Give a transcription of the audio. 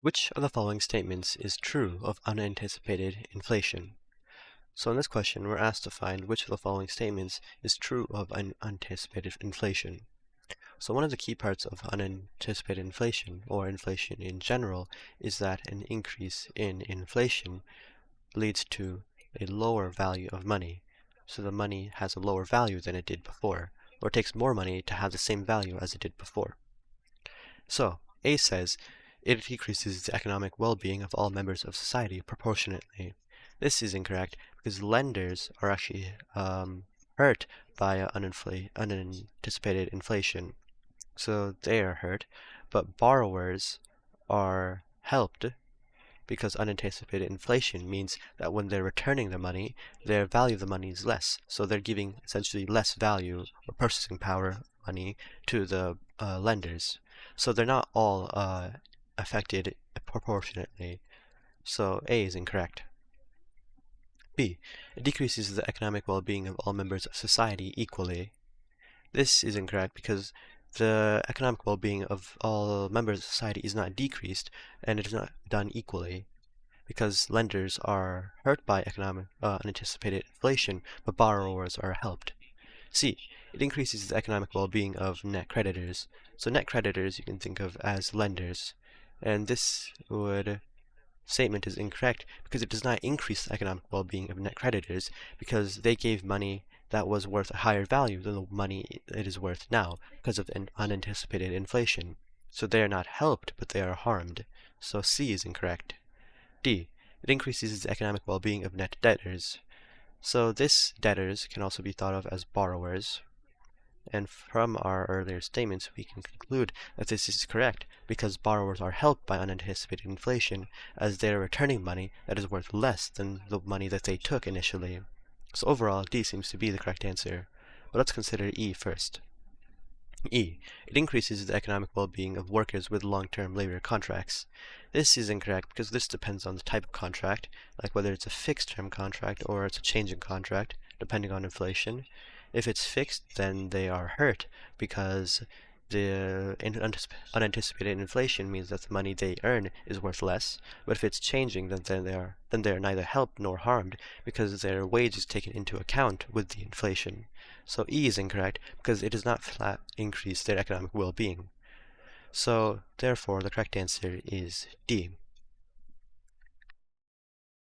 Which of the following statements is true of unanticipated inflation? So in this question, we're asked to find which of the following statements is true of unanticipated inflation. So one of the key parts of unanticipated inflation, or inflation in general, is that an increase in inflation leads to a lower value of money. So the money has a lower value than it did before, or it takes more money to have the same value as it did before. So A says, it decreases the economic well-being of all members of society proportionately. This is incorrect because lenders are actually hurt by unanticipated inflation. So they are hurt, but borrowers are helped because unanticipated inflation means that when they're returning the money, their value of the money is less. So they're giving essentially less value or purchasing power money to the lenders. So they're not all affected proportionately. So A is incorrect. B. It decreases the economic well-being of all members of society equally. This is incorrect because the economic well-being of all members of society is not decreased, and it is not done equally, because lenders are hurt by unanticipated inflation, but borrowers are helped. C. It increases the economic well-being of net creditors. So net creditors you can think of as lenders, and this statement is incorrect because it does not increase the economic well-being of net creditors because they gave money that was worth a higher value than the money it is worth now because of unanticipated inflation. So they are not helped, but they are harmed. So C is incorrect. D. It increases the economic well-being of net debtors. So this debtors can also be thought of as borrowers. And from our earlier statements, we can conclude that this is correct because borrowers are helped by unanticipated inflation as they are returning money that is worth less than the money that they took initially. So overall, D seems to be the correct answer. But let's consider E first. E. It increases the economic well-being of workers with long-term labor contracts. This is incorrect because this depends on the type of contract, like whether it's a fixed-term contract or it's a changing contract, depending on inflation. If it's fixed, then they are hurt because the unanticipated inflation means that the money they earn is worth less. But if it's changing, then they are neither helped nor harmed because their wage is taken into account with the inflation. So E is incorrect because it does not flat increase their economic well-being. So therefore, the correct answer is D.